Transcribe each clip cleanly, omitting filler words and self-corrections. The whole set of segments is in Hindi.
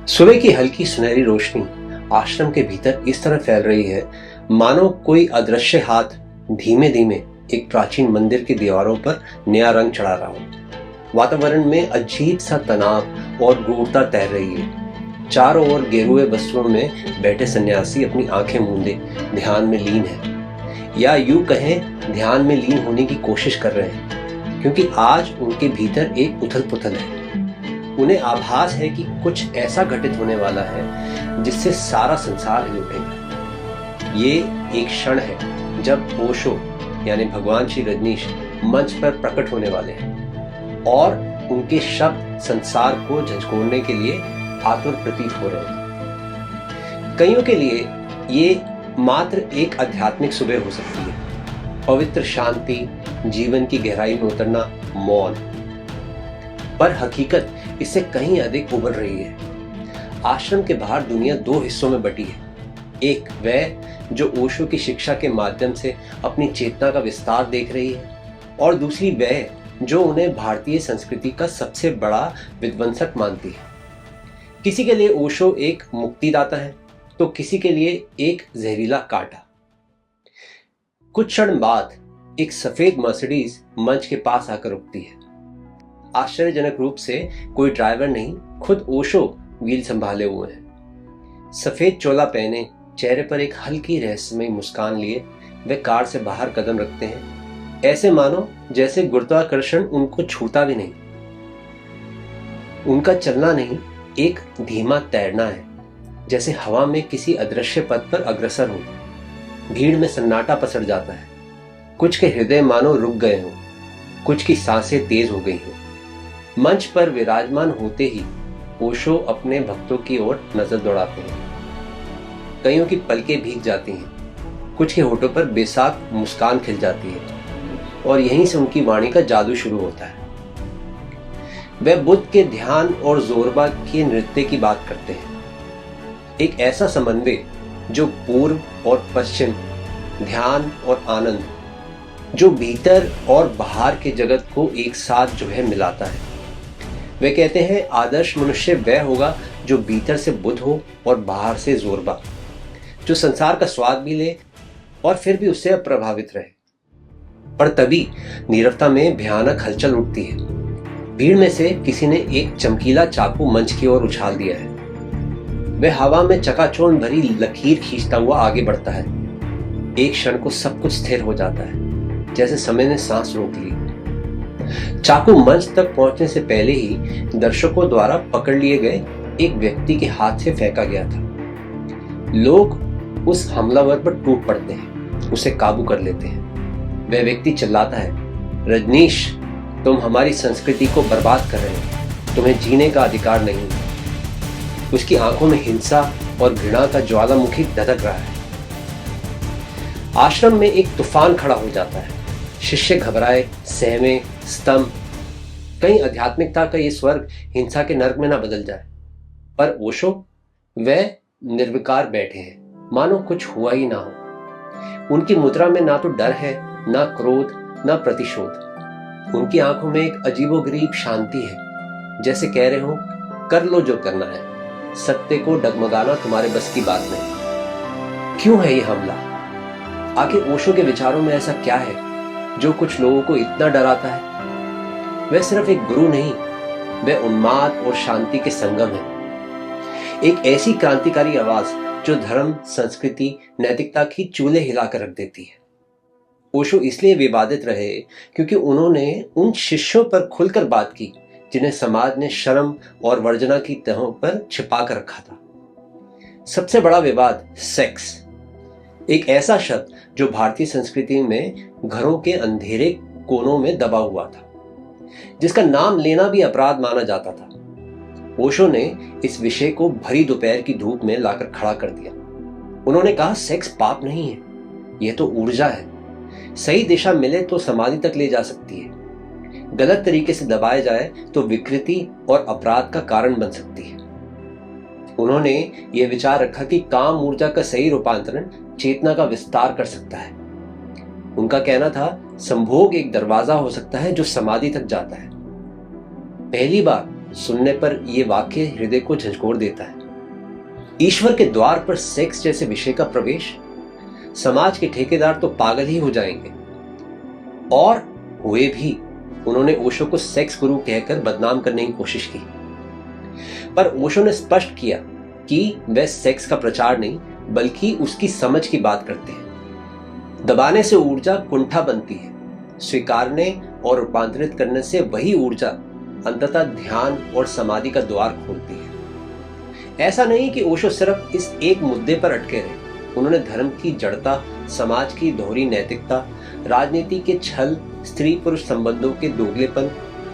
सुबह की हल्की सुनहरी रोशनी आश्रम के भीतर इस तरह फैल रही है मानो कोई अदृश्य हाथ धीमे धीमे एक प्राचीन मंदिर की दीवारों पर नया रंग चढ़ा रहा हो। वातावरण में अजीब सा तनाव और गूढ़ता तैर रही है। चारों ओर गेरुए वस्त्रों में बैठे सन्यासी अपनी आंखें मूंदे ध्यान में लीन है, या यूं कहें ध्यान में लीन होने की कोशिश कर रहे हैं, क्योंकि आज उनके भीतर एक उथल पुथल है। उन्हें आभास है कि कुछ ऐसा घटित होने वाला है जिससे सारा संसार हिल उठेगा। ये एक क्षण है जब ओशो यानी भगवान श्री रजनीश मंच पर प्रकट होने वाले हैं और उनके शब्द संसार को झंझोड़ने के लिए आतुर प्रतीत हो रहे हैं। कईयों के लिए ये मात्र एक आध्यात्मिक सुबह हो सकती है, पवित्र शांति, जीवन की गहराई में उतरना, मौन। पर हकीकत इससे कहीं अधिक उभर रही है। आश्रम के बाहर दुनिया दो हिस्सों में बटी है। एक वह जो ओशो की शिक्षा के माध्यम से अपनी चेतना का विस्तार देख रही है, और दूसरी वह जो उन्हें भारतीय संस्कृति का सबसे बड़ा विध्वंसक मानती है। किसी के लिए ओशो एक मुक्तिदाता है तो किसी के लिए एक जहरीला कांटा। कुछ क्षण बाद एक सफेद मर्सिडीज मंच के पास आकर रुकती है। आश्चर्यजनक रूप से कोई ड्राइवर नहीं, खुद ओशो व्हील संभाले हुए हैं। सफेद चोला पहने, चेहरे पर एक हल्की रहस्यमयी मुस्कान लिए वे कार से बाहर कदम रखते हैं, ऐसे मानो जैसे गुरुत्वाकर्षण उनको छूता भी नहीं। उनका चलना नहीं, एक धीमा तैरना है, जैसे हवा में किसी अदृश्य पथ पर अग्रसर हो। भीड़ में सन्नाटा पसर जाता है। कुछ के हृदय मानो रुक गए हों, कुछ की सांसें तेज हो गई हों। मंच पर विराजमान होते ही ओशो अपने भक्तों की ओर नजर दौड़ाते हैं। कईयों की पलकें भीग जाती हैं, कुछ के होठों पर बेसाख मुस्कान खिल जाती है, और यहीं से उनकी वाणी का जादू शुरू होता है। वह बुद्ध के ध्यान और जोरबा के नृत्य की बात करते हैं। एक ऐसा समन्वय जो पूर्व और पश्चिम, ध्यान और आनंद, जो भीतर और बाहर के जगत को एक साथ जो है मिलाता है। वे कहते हैं आदर्श मनुष्य वह होगा जो भीतर से बुद्ध हो और बाहर से जोरबा, जो संसार का स्वाद भी ले और फिर भी उससे अप्रभावित रहे। पर तभी नीरवता में भयानक हलचल उठती है। भीड़ में से किसी ने एक चमकीला चाकू मंच की ओर उछाल दिया है। वह हवा में चकाचौंध भरी लकीर खींचता हुआ आगे बढ़ता है। एक क्षण को सब कुछ स्थिर हो जाता है, जैसे समय ने सांस रोक ली। चाकू मंच तक पहुंचने से पहले ही दर्शकों द्वारा पकड़ लिए गए एक व्यक्ति के हाथ से फेंका गया था। लोग उस हमलावर पर टूट पड़ते हैं, उसे काबू कर लेते हैं। वह व्यक्ति चिल्लाता है, रजनीश, तुम हमारी संस्कृति को बर्बाद कर रहे हो, तुम्हें जीने का अधिकार नहीं। उसकी आंखों में हिंसा और घृणा का ज्वालामुखी धधक रहा है। आश्रम में एक तूफान खड़ा हो जाता है। शिष्य घबराए, सहमे, स्तंभ। कहीं आध्यात्मिकता का ये स्वर्ग हिंसा के नर्क में ना बदल जाए। पर ओशो, वह निर्विकार बैठे हैं, मानो कुछ हुआ ही ना हो। उनकी मुद्रा में ना तो डर है, ना क्रोध, ना प्रतिशोध। उनकी आंखों में एक अजीबोगरीब शांति है, जैसे कह रहे हो, कर लो जो करना है, सत्य को डगमगाना तुम्हारे बस की बात नहीं। क्यों है ये हमला? आखिर ओशो के विचारों में ऐसा क्या है जो कुछ लोगों को इतना डराता है? वह सिर्फ एक गुरु नहीं, वह उन्माद और शांति के संगम है। एक ऐसी क्रांतिकारी आवाज जो धर्म, संस्कृति, नैतिकता की चूल्हे हिलाकर रख देती है। ओशो इसलिए विवादित रहे क्योंकि उन्होंने उन शिष्यों पर खुलकर बात की जिन्हें समाज ने शर्म और वर्जना की तहों पर छिपा कर रखा था। सबसे बड़ा विवाद सेक्स, एक ऐसा शब्द जो भारतीय संस्कृति में घरों के अंधेरे कोनों में दबा हुआ था, जिसका नाम लेना भी अपराध माना जाता था। ओशो ने इस विषय को भरी दोपहर की धूप में लाकर खड़ा कर दिया। उन्होंने कहा, सेक्स पाप नहीं है, यह तो ऊर्जा है। सही दिशा मिले तो समाधि तक ले जा सकती है। गलत तरीके से दबाया जाए तो विकृति और अपराध का कारण बन सकती है। उन्होंने यह विचार रखा कि काम ऊर्जा का सही रूपांतरण चेतना का विस्तार कर सकता है। उनका कहना था, संभोग एक दरवाजा हो सकता है जो समाधि तक जाता है। पहली बार सुनने पर यह वाक्य हृदय को झंझोड़ देता है। ईश्वर के द्वार पर सेक्स जैसे विषय का प्रवेश, समाज के ठेकेदार तो पागल ही हो जाएंगे। और हुए भी। उन्होंने ओशो को सेक्स गुरु कहकर बदनाम करने की कोशिश की, पर ओशो ने स्पष्ट किया कि वह सेक्स का प्रचार नहीं बल्कि उसकी समझ की बात करते हैं। दबाने से ऊर्जा कुंठा बनती है, स्वीकारने और रूपांतरित करने से वही ऊर्जा अंततः ध्यान और समाधि का द्वार खोलती है। ऐसा नहीं कि ओशो सिर्फ इस एक मुद्दे पर अटके रहे। उन्होंने धर्म की जड़ता, समाज की दोहरी नैतिकता, राजनीति के छल, स्त्री पुरुष संबंधों के दोगलेपन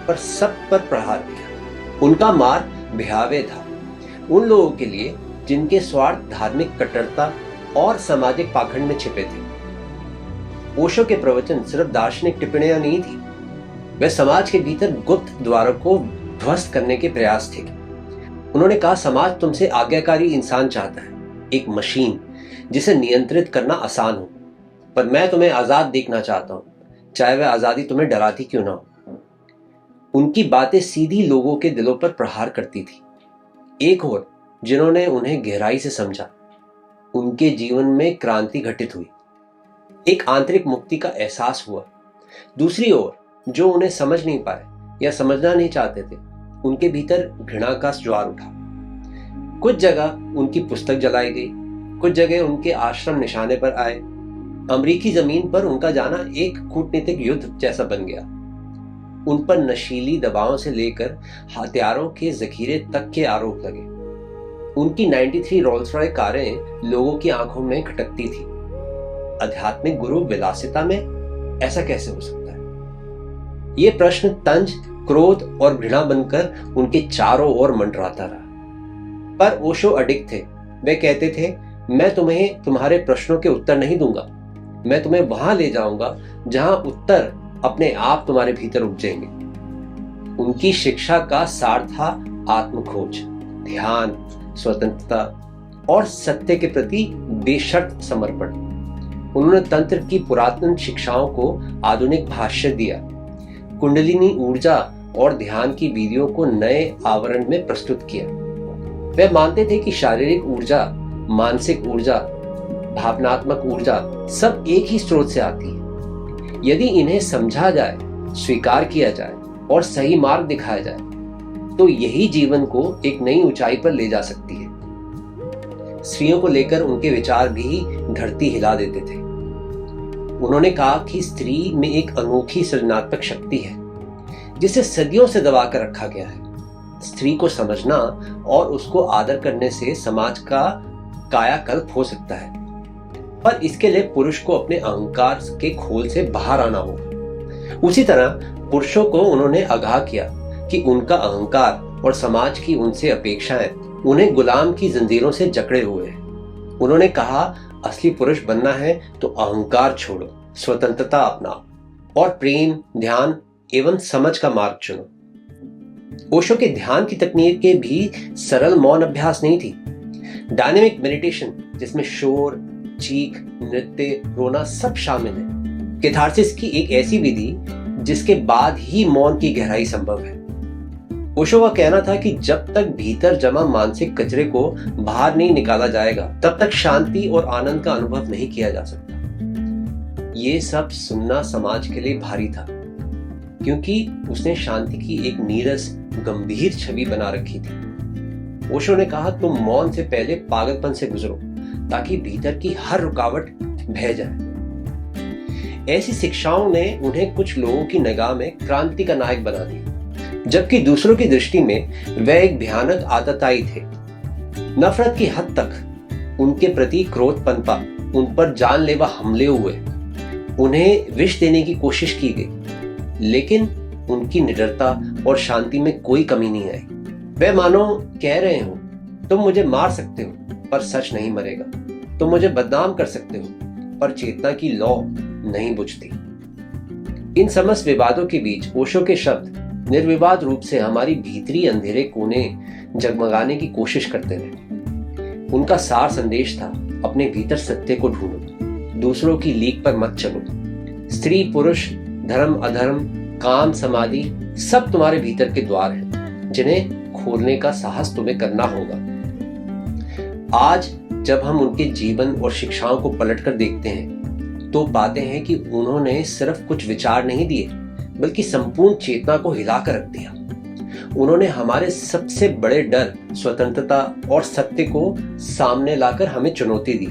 पर सब पर प्रहार किया। उनका मार्ग भयावह था उन लोगों के लिए जिनके स्वार्थ धार्मिक कट्टरता और सामाजिक पाखंड में छिपे थे। ओशो के प्रवचन सिर्फ दार्शनिक टिप्पणियां नहीं थी, वे समाज के भीतर गुप्त द्वारों को ध्वस्त करने के प्रयास थे। उन्होंने कहा, समाज तुमसे आज्ञाकारी इंसान चाहता है, एक मशीन जिसे नियंत्रित करना आसान हो, पर मैं तुम्हें आजाद देखना चाहता हूं, चाहे वह आजादी तुम्हें डराती क्यों ना हो। उनकी बातें सीधी लोगों के दिलों पर प्रहार करती थी। एक और जिन्होंने उन्हें गहराई से समझा, उनके जीवन में क्रांति घटित हुई, एक आंतरिक मुक्ति का एहसास हुआ। दूसरी ओर जो उन्हें समझ नहीं पाए या समझना नहीं चाहते थे, उनके भीतर घृणा का ज्वार उठा। कुछ जगह उनकी पुस्तक जलाई गई, कुछ जगह उनके आश्रम निशाने पर आए। अमेरिकी जमीन पर उनका जाना एक कूटनीतिक युद्ध जैसा बन गया। उन पर नशीली दवाओं से लेकर हथियारों के जखीरे तक के आरोप लगे। उनकी 93 रोल्स रॉय कारें लोगों की आंखों में खटकती थी। आध्यात्मिक गुरु विलासिता में ऐसा कैसे हो सकता है? ये प्रश्न तंज, क्रोध और घृणा बनकर उनके चारों ओर मंडराता रहा। पर ओशो अडिग थे। वे कहते थे, मैं तुम्हें तुम्हारे प्रश्नों के उत्तर नहीं दूंगा, मैं तुम्हें वहां ले जाऊंगा जहां उत्तर अपने आप तुम्हारे भीतर उपजेंगे। उनकी शिक्षा का सार था आत्मखोज, ध्यान, स्वतंत्रता और सत्य के प्रति बेशर्त समर्पण। उन्होंने तंत्र की पुरातन शिक्षाओं को आधुनिक भाष्य दिया, कुंडलिनी ऊर्जा और ध्यान की विधियों को नए आवरण में प्रस्तुत किया। वे मानते थे कि शारीरिक ऊर्जा, मानसिक ऊर्जा, भावनात्मक ऊर्जा सब एक ही स्रोत से आती है। यदि इन्हें समझा जाए, स्वीकार किया जाए और सही मार्ग दिखाया जाए, तो यही जीवन को एक नई ऊंचाई पर ले जा सकती है। स्त्रियों को लेकर उनके विचार भी धरती हिला देते थे। उन्होंने कहा कि स्त्री में एक अनोखी सृजनात्मक शक्ति है जिसे सदियों से दबा कर रखा गया है। स्त्री को समझना और उसको आदर करने से समाज का कायाकल्प हो सकता है, पर इसके लिए पुरुष को अपने अहंकार के खोल से बाहर आना होगा। उसी तरह पुरुषों को उन्होंने आगाह किया कि उनका अहंकार और समाज की उनसे अपेक्षाएं उन्हें गुलाम की जंजीरों से जकड़े हुए हैं। उन्होंने कहा, असली पुरुष बनना है तो अहंकार छोड़ो, स्वतंत्रता अपनाओ और प्रेम, ध्यान एवं समझ का मार्ग चुनो। ओशो के ध्यान की तकनीकें भी सरल मौन अभ्यास नहीं थी। डायनेमिक मेडिटेशन जिसमें शोर, चीख, नृत्य, रोना सब शामिल है। कैथार्सिस की एक ऐसी विधि जिसके बाद ही मौन की गहराई संभव है। ओशो का कहना था कि जब तक भीतर जमा मानसिक कचरे को बाहर नहीं निकाला जाएगा, तब तक शांति और आनंद का अनुभव नहीं किया जा सकता। ये सब सुनना समाज के लिए भारी था, क्योंकि उसने शांति की एक नीरस, गंभीर छवि बना रखी थी। ओशो ने कहा, तुम मौन से पहले पागलपन से गुजरो ताकि भीतर की हर रुकावट बह जाए। ऐसी शिक्षाओं ने उन्हें कुछ लोगों की निगाह में क्रांति का नायक बना दिया, जबकि दूसरों की दृष्टि में वह एक भयानक आतताई थे। नफरत की हद तक उनके प्रति क्रोध पनपा, उन पर जानलेवा हमले हुए, उन्हें विष देने की कोशिश की गई, लेकिन उनकी निडरता और शांति में कोई कमी नहीं आई। वे मानो कह रहे हो, तुम मुझे मार सकते हो पर सच नहीं मरेगा, तुम मुझे बदनाम कर सकते हो पर चेतना की लौ नहीं बुझती। इन समस्त विवादों के बीच ओशो के शब्द निर्विवाद रूप से हमारी भीतरी अंधेरे कोने जगमगाने की कोशिश करते रहे। उनका सार संदेश था, अपने भीतर सत्य को ढूंढो, दूसरों की लीक पर मत चलो। स्त्री पुरुष, धर्म अधर्म, काम समाधि सब तुम्हारे भीतर के द्वार हैं, जिन्हें खोलने का साहस तुम्हें करना होगा। आज जब हम उनके जीवन और शिक्षाओं को पलटकर देखते हैं तो पाते हैं कि उन्होंने सिर्फ कुछ विचार नहीं दिए बल्कि संपूर्ण चेतना को हिलाकर रख दिया। उन्होंने हमारे सबसे बड़े डर, स्वतंत्रता और सत्य को सामने लाकर हमें चुनौती दी।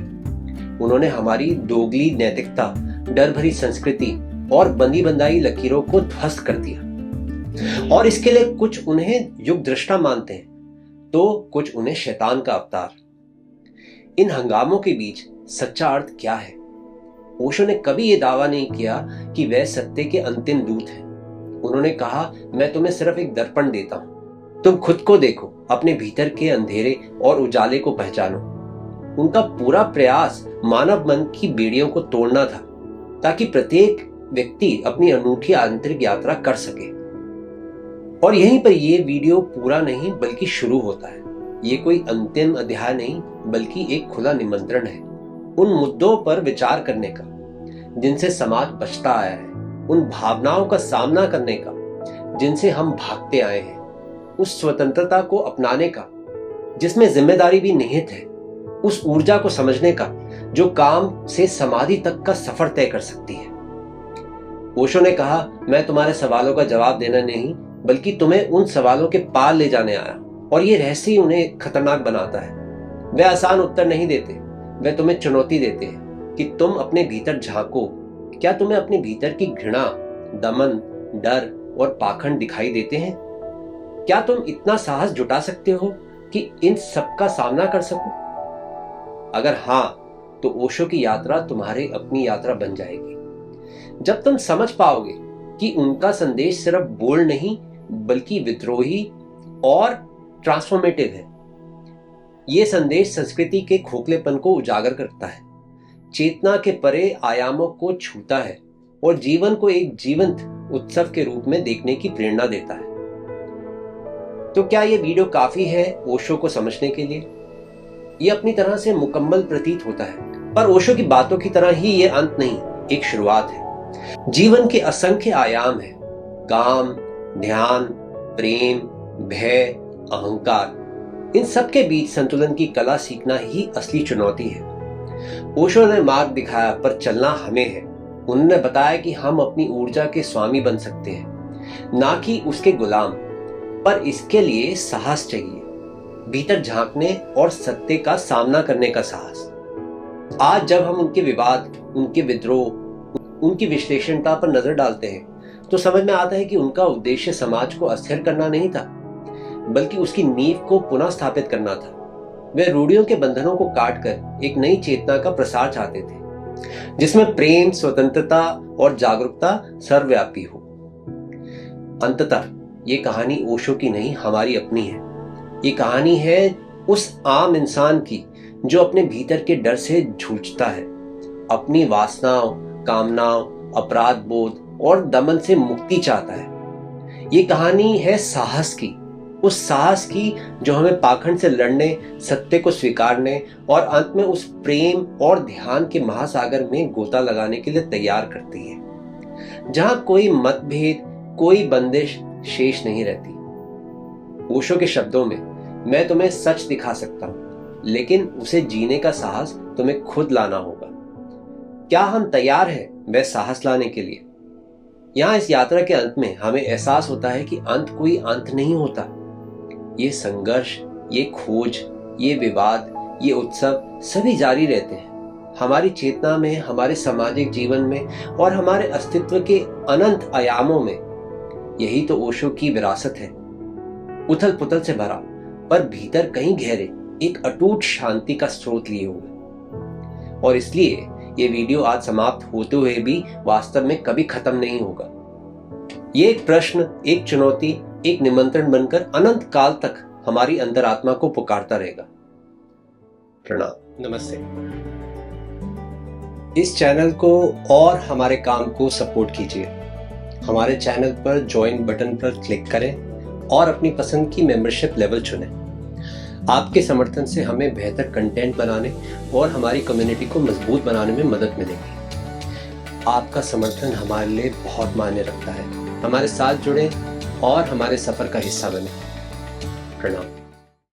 उन्होंने हमारी दोगली नैतिकता, डर भरी संस्कृति और बंदी बंधाई लकीरों को ध्वस्त कर दिया। और इसके लिए कुछ उन्हें युग दृष्टा मानते हैं तो कुछ उन्हें शैतान का अवतार। इन हंगामों के बीच सच्चा अर्थ क्या है? ओशो ने कभी यह दावा नहीं किया कि वह सत्य के अंतिम दूत हैं। उन्होंने कहा, मैं तुम्हें सिर्फ एक दर्पण देता हूं, तुम खुद को देखो, अपने भीतर के अंधेरे और उजाले को पहचानो। उनका पूरा प्रयास मानव मन की बेड़ियों को तोड़ना था ताकि प्रत्येक व्यक्ति अपनी अनूठी आंतरिक यात्रा कर सके। और यहीं पर यह वीडियो पूरा नहीं बल्कि शुरू होता है। ये कोई अंतिम अध्याय नहीं बल्कि एक खुला निमंत्रण है उन मुद्दों पर विचार करने का जिनसे समाज बचता आया है, उन भावनाओं का सामना करने का जिनसे हम भागते आए हैं, उस स्वतंत्रता को अपनाने का जिसमें जिम्मेदारी भी निहित है, उस ऊर्जा को समझने का जो काम से समाधि तक का सफर तय कर सकती है। ओशो ने कहा, मैं तुम्हारे सवालों का जवाब देना नहीं बल्कि तुम्हें उन सवालों के पार ले जाने आया। और ये रहस्य ही उन्हें खतरनाक बनाता है। वे आसान उत्तर नहीं देते, वे तुम्हें चुनौती देते हैं कि तुम अपने भीतर झांको। क्या तुम्हें अपने भीतर की घृणा, दमन, डर और पाखंड दिखाई देते हैं? क्या तुम इतना साहस जुटा सकते हो कि इन सब का सामना कर सको? अगर हां, तो ओशो की यात्रा तुम्हारी अपनी यात्रा बन जाएगी। जब तुम समझ पाओगे कि उनका संदेश सिर्फ बोल्ड नहीं बल्कि विद्रोही और ट्रांसफॉर्मेटिव है। यह संदेश संस्कृति के खोखलेपन को उजागर करता है, चेतना के परे आयामों को छूता है और जीवन को एक जीवंत उत्सव के रूप में देखने की प्रेरणा देता है। तो क्या यह वीडियो काफी है ओशो को समझने के लिए? यह अपनी तरह से मुकम्मल प्रतीत होता है, पर ओशो की बातों की तरह ही यह अंत नहीं, एक शुरुआत है। जीवन के असंख्य आयाम है, काम, ध्यान, प्रेम, भय, अहंकार, इन सब के बीच संतुलन की कला सीखना ही असली चुनौती है। ओशो ने मार्ग दिखाया पर चलना हमें है। उन्होंने बताया कि हम अपनी ऊर्जा के स्वामी बन सकते हैं, ना कि उसके गुलाम, पर इसके लिए साहस चाहिए, भीतर झांकने और सत्य का सामना करने का साहस। आज जब हम उनके विवाद, उनके विद्रोह, उनकी विश्लेषणता पर नजर डालते हैं तो समझ में आता है कि उनका उद्देश्य समाज को अस्थिर करना नहीं था बल्कि उसकी नींव को पुनः स्थापित करना था। वे रूढ़ियों के बंधनों को काटकर एक नई चेतना का प्रसार चाहते थे जिसमें प्रेम, स्वतंत्रता और जागरूकता सर्वव्यापी हो। अंततः ये कहानी ओशो की नहीं, हमारी अपनी है। ये कहानी है उस आम इंसान की जो अपने भीतर के डर से जूझता है, अपनी वासनाओं, कामनाओं, अपराध बोध और दमन से मुक्ति चाहता है। ये कहानी है साहस की, उस साहस की जो हमें पाखंड से लड़ने, सत्य को स्वीकारने और अंत में उस प्रेम और ध्यान के महासागर में गोता लगाने के लिए तैयार करती है, जहां कोई मतभेद, कोई बंदिश शेष नहीं रहती। ओशो के शब्दों में, मैं तुम्हें सच दिखा सकता हूं लेकिन उसे जीने का साहस तुम्हें खुद लाना होगा। क्या हम तैयार हैं वह साहस लाने के लिए? यहां इस यात्रा के अंत में हमें एहसास होता है कि अंत कोई अंत नहीं होता। ये संघर्ष, ये खोज, ये विवाद, ये उत्सव सभी जारी रहते हैं, हमारी चेतना में, हमारे सामाजिक जीवन में और हमारे अस्तित्व के अनंत आयामों में। यही तो ओशो की विरासत है, उथल पुथल से भरा पर भीतर कहीं गहरे एक अटूट शांति का स्रोत लिए हुए। और इसलिए ये वीडियो आज समाप्त होते हुए भी वास्तव में कभी खत्म नहीं होगा। ये एक प्रश्न, एक चुनौती, एक निमंत्रण बनकर अनंत काल तक हमारी अंतरात्मा को पुकारता रहेगा। प्रणाम, नमस्ते। इस चैनल को और हमारे काम को सपोर्ट कीजिए। हमारे चैनल पर ज्वाइन बटन पर क्लिक करें और अपनी पसंद की मेंबरशिप लेवल चुनें। आपके समर्थन से हमें बेहतर कंटेंट बनाने और हमारी कम्युनिटी को मजबूत बनाने में मदद मिलेगी। आपका समर्थन हमारे लिए बहुत मायने रखता है। हमारे साथ जुड़ें और हमारे सफर का हिस्सा बने। प्रणाम।